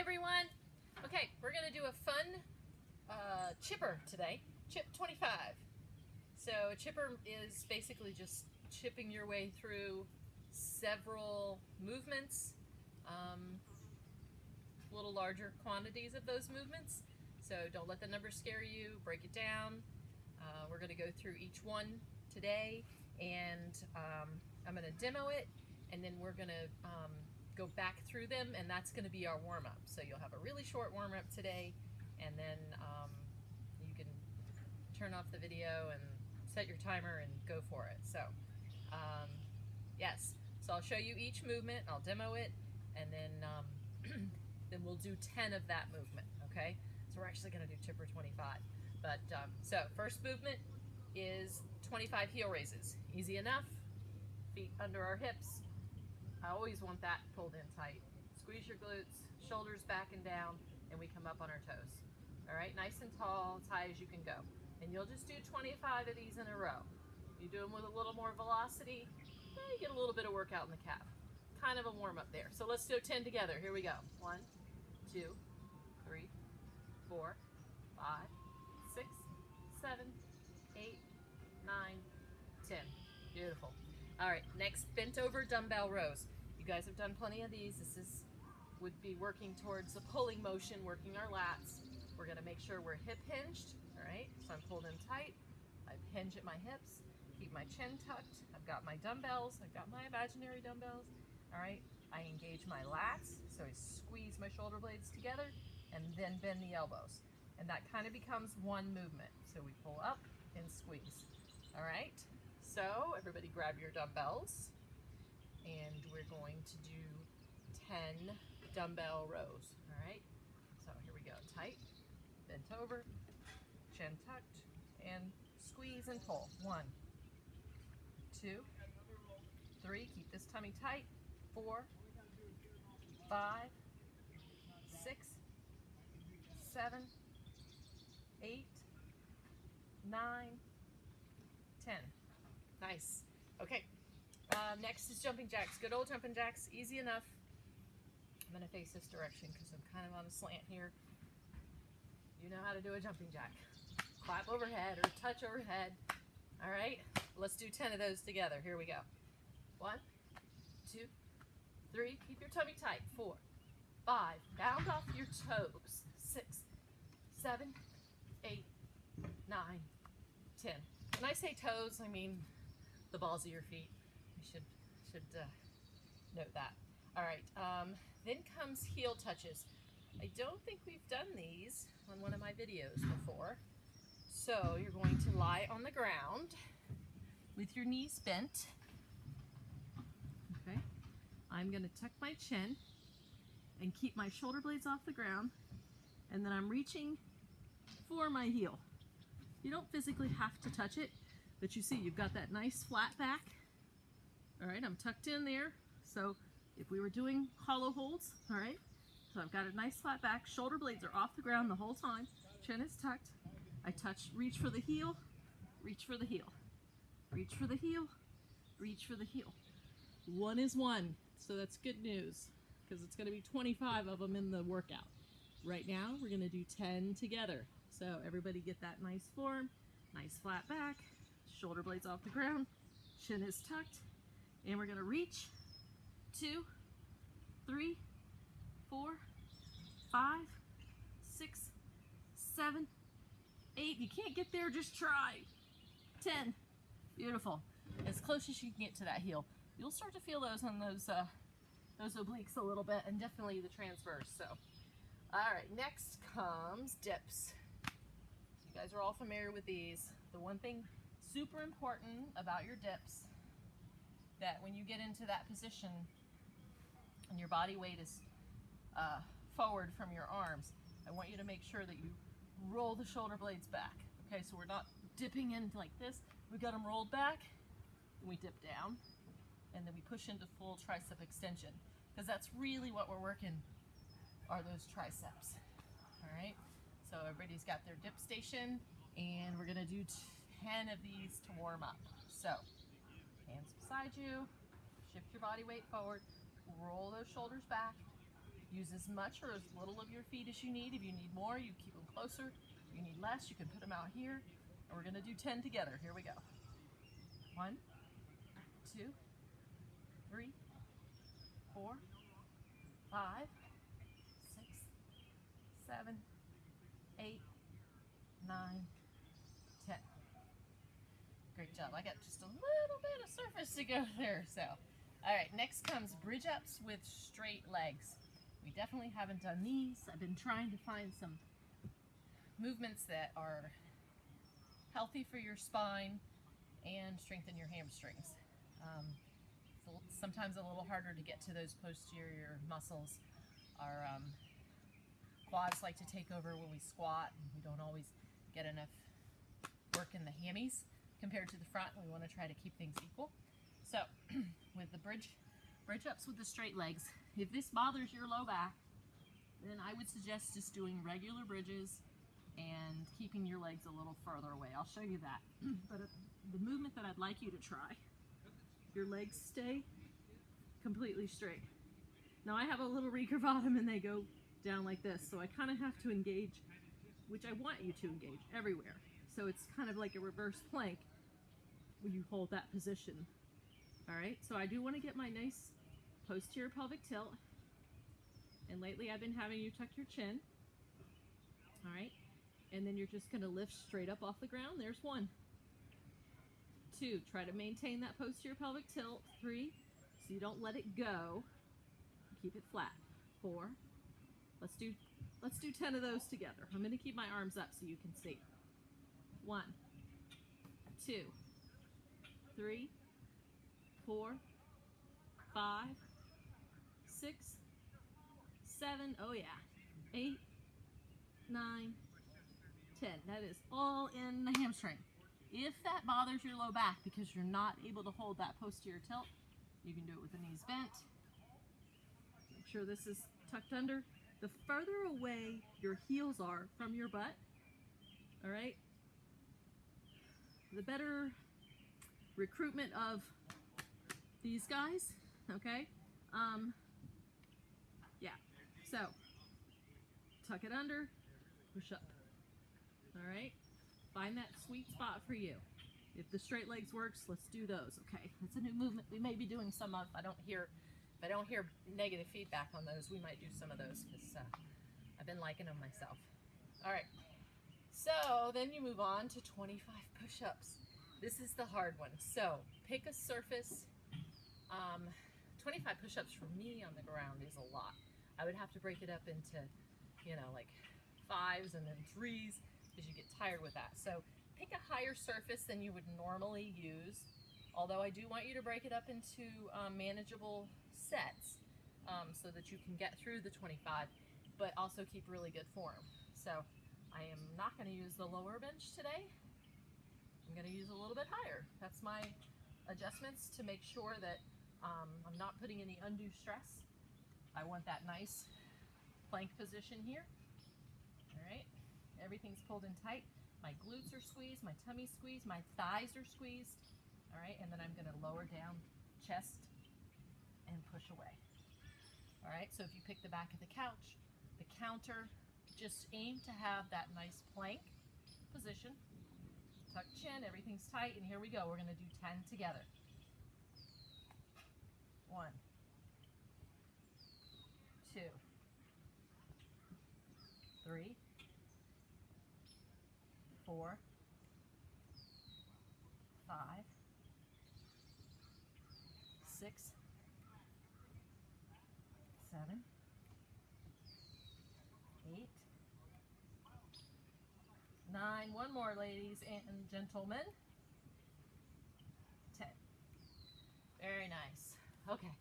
everyone. Okay, we're gonna do a fun chipper today. Chip 25. So a chipper is basically just chipping your way through several movements, little larger quantities of those movements. So don't let the numbers scare you, break it down. We're gonna go through each one today, and I'm gonna demo it, and then we're gonna go back through them, and that's going to be our warm-up. So you'll have a really short warm-up today, and then you can turn off the video and set your timer and go for it. So yes, so I'll show you each movement, I'll demo it, and then then we'll do 10 of that movement. Okay, so we're actually going to do chipper 25. But so first movement is 25 heel raises. Easy enough. Feet under our hips. I always want that pulled in tight. Squeeze your glutes, shoulders back and down, and we come up on our toes. All right, nice and tall, as high as you can go. And you'll just do 25 of these in a row. You do them with a little more velocity, you get a little bit of workout in the calf. Kind of a warm up there. So let's do 10 together. Here we go. 1, 2, 3, 4, 5, 6, 7, 8, 9, 10. Beautiful. All right, next, bent over dumbbell rows. You guys have done plenty of these. This would be working towards a pulling motion, working our lats. We're gonna make sure we're hip hinged, all right? So I'm pulled in tight, I hinge at my hips, keep my chin tucked. I've got my dumbbells, I've got my imaginary dumbbells, all right? I engage my lats, so I squeeze my shoulder blades together and then bend the elbows. And that kind of becomes one movement. So we pull up and squeeze, all right? So everybody grab your dumbbells, and we're going to do 10 dumbbell rows, all right? So here we go, tight, bent over, chin tucked, and squeeze and pull. 1, 2, 3, keep this tummy tight, 4, 5, 6, 7, 8, 9, 10. Nice. Okay. Next is jumping jacks. Good old jumping jacks. Easy enough. I'm going to face this direction because I'm kind of on a slant here. You know how to do a jumping jack. Clap overhead or touch overhead. All right. Let's do 10 of those together. Here we go. 1, 2, 3. Keep your tummy tight. 4, 5. Bound off your toes. 6, 7, 8, 9, 10. When I say toes, I mean the balls of your feet. You should note that. All right, then comes heel touches. I don't think we've done these on one of my videos before. So you're going to lie on the ground with your knees bent. Okay, I'm going to tuck my chin and keep my shoulder blades off the ground, and then I'm reaching for my heel. You don't physically have to touch it, but you see you've got that nice flat back. All right, I'm tucked in there. So if we were doing hollow holds, all right, so I've got a nice flat back, shoulder blades are off the ground the whole time, chin is tucked. I touch, reach for the heel, reach for the heel, reach for the heel, reach for the heel. 1 is 1, so that's good news because it's going to be 25 of them in the workout. Right now, we're going to do 10 together. So everybody get that nice form, nice flat back, shoulder blades off the ground, chin is tucked, and we're gonna reach 2, 3, 4, 5, 6, 7, 8. You can't get there, just try. 10. Beautiful. As close as you can get to that heel. You'll start to feel those on those obliques a little bit, and definitely the transverse. So, all right, next comes dips. You guys are all familiar with these. The one thing super important about your dips, that when you get into that position and your body weight is forward from your arms, I want you to make sure that you roll the shoulder blades back. Okay, so we're not dipping in like this. We've got them rolled back, and we dip down, and then we push into full tricep extension, because that's really what we're working, are those triceps. All right. So everybody's got their dip station, and we're gonna do 10 of these to warm up. So hands beside you, shift your body weight forward, roll those shoulders back, Use as much or as little of your feet as you need. If you need more, you keep them closer. If you need less, you can put them out here. And we're gonna do 10 together. Here we go. 1, 2, 3, 4, 5, 6, 7, 8, 9, 10. Great job. I got just a little bit of surface to go there. So, all right, next comes bridge ups with straight legs. We definitely haven't done these. I've been trying to find some movements that are healthy for your spine and strengthen your hamstrings. Sometimes a little harder to get to those posterior muscles. Our quads like to take over when we squat, and we don't always get enough work in the hammies compared to the front. We want to try to keep things equal. So with the bridge ups with the straight legs, if this bothers your low back, then I would suggest just doing regular bridges and keeping your legs a little further away. I'll show you that. But the movement that I'd like you to try, your legs stay completely straight. Now I have a little recurve on them and they go down like this, so I kind of have to engage, which I want you to engage everywhere. So it's kind of like a reverse plank when you hold that position. All right, so I do want to get my nice posterior pelvic tilt, and lately I've been having you tuck your chin. All right, and then you're just going to lift straight up off the ground. There's 1. 2, try to maintain that posterior pelvic tilt. 3, so you don't let it go. Keep it flat. 4, let's do 10 of those together. I'm going to keep my arms up so you can see. 1, 2, 3, 4, 5, 6, 7, oh yeah, 8, 9, 10. That is all in the hamstring. If that bothers your low back because you're not able to hold that posterior tilt, you can do it with the knees bent. Make sure this is tucked under. The further away your heels are from your butt, all right, the better recruitment of these guys, okay? Yeah, so tuck it under, push up, all right? Find that sweet spot for you. If the straight legs works, let's do those, okay? It's a new movement we may be doing some of. If I don't hear negative feedback on those, we might do some of those because I've been liking them myself. All right, so then you move on to 25 push-ups. This is the hard one. So pick a surface. 25 push-ups for me on the ground is a lot. I would have to break it up into, like 5s and then 3s because you get tired with that. So pick a higher surface than you would normally use. Although I do want you to break it up into manageable sets so that you can get through the 25, but also keep really good form. So I am not going to use the lower bench today. I'm going to use a little bit higher. That's my adjustments to make sure that I'm not putting any undue stress. I want that nice plank position here. All right, everything's pulled in tight. My glutes are squeezed, my tummy's squeezed, my thighs are squeezed. All right, and then I'm going to lower down chest and push away. All right, so if you pick the back of the couch, the counter, just aim to have that nice plank position. Tuck chin, everything's tight, and here we go. We're going to do 10 together. 1, 2, 3, 4, 5, 6, 7, 8, 9. One more, ladies and gentlemen. 10. Very nice. Okay.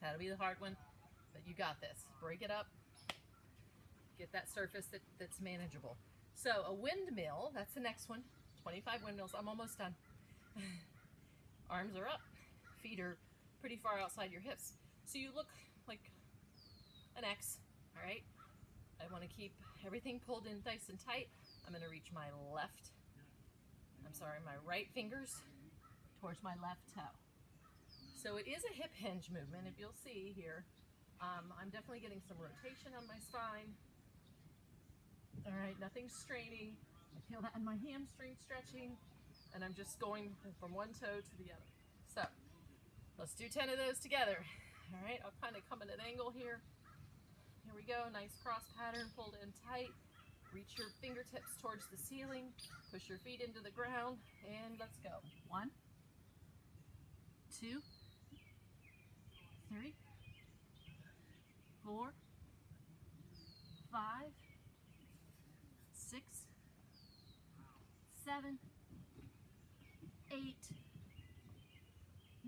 That'll be the hard one, but you got this. Break it up. Get that surface that's manageable. So a windmill, that's the next one. 25 windmills. I'm almost done. Arms are up. Feet are pretty far outside your hips. So you look like an X, all right? I want to keep everything pulled in nice and tight. I'm going to reach my my right fingers towards my left toe. So it is a hip hinge movement, if you'll see here. I'm definitely getting some rotation on my spine. All right, nothing's straining. I feel that in my hamstring stretching, and I'm just going from one toe to the other. So let's do 10 of those together. All right, I'll kind of come at an angle here. Here we go, nice cross pattern, pulled in tight. Reach your fingertips towards the ceiling, push your feet into the ground, and let's go. 1, 2, 3, 4, 5, 6, 7, 8,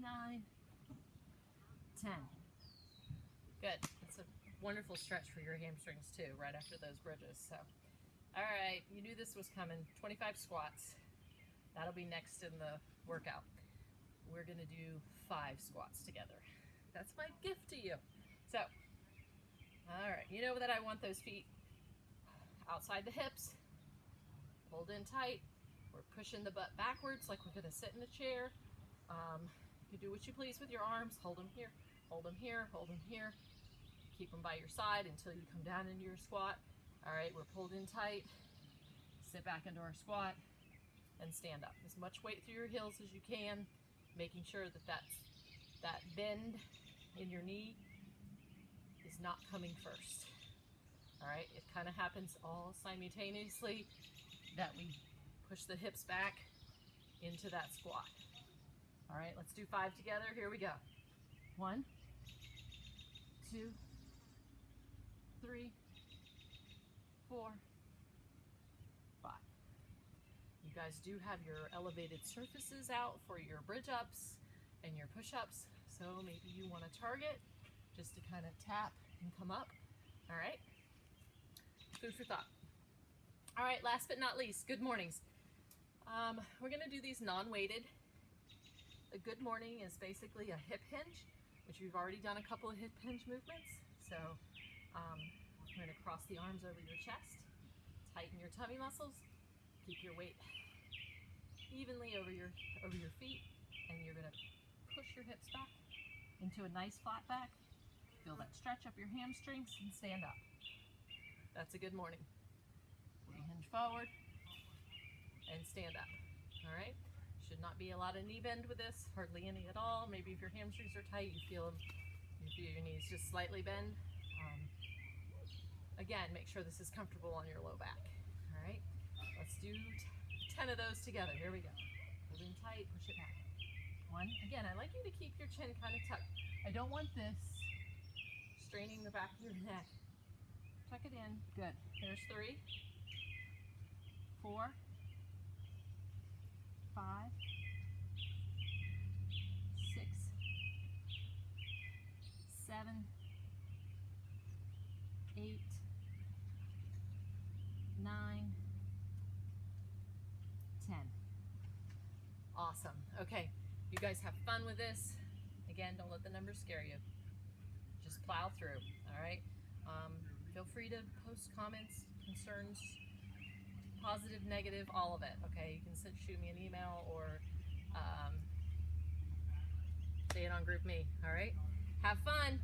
9, 10. Good. It's a wonderful stretch for your hamstrings too, right after those bridges. So, all right, you knew this was coming. 25 squats. That'll be next in the workout. We're gonna do 5 squats together. That's my gift to you. So, all right, you know that I want those feet outside the hips, pulled in tight. We're pushing the butt backwards like we're gonna sit in a chair. You do what you please with your arms. Hold them here, hold them here, hold them here. Keep them by your side until you come down into your squat. All right, we're pulled in tight. Sit back into our squat and stand up. As much weight through your heels as you can, making sure that that bend in your knee is not coming first. All right, it kind of happens all simultaneously that we push the hips back into that squat. All right, let's do 5 together. Here we go. 1, 2, 3, 4, 5. You guys do have your elevated surfaces out for your bridge ups and your push-ups, so maybe you want to target just to kind of tap and come up. All right, food for thought. All right, last but not least, good mornings. We're gonna do these non-weighted. A good morning is basically a hip hinge, which we've already done a couple of hip hinge movements. So we're gonna cross the arms over your chest, tighten your tummy muscles, keep your weight evenly over your feet, and you're gonna push your hips back into a nice flat back. Feel that stretch up your hamstrings and stand up. That's a good morning. Hinge forward and stand up. All right. Should not be a lot of knee bend with this, hardly any at all. Maybe if your hamstrings are tight, you feel your knees just slightly bend. Again, make sure this is comfortable on your low back. All right, let's do 10 of those together. Here we go. Hold in tight, push it back. 1. Again, I like you to keep your chin kind of tucked. I don't want this straining the back of your neck. Tuck it in. Good. There's 3, 4, 5, 6, 7, 8, 9, 10. Awesome. Okay, you guys have fun with this. Again, don't let the numbers scare you. Just plow through, all right? Feel free to post comments, concerns, positive, negative, all of it, okay? You can shoot me an email or say it on GroupMe, all right? Have fun.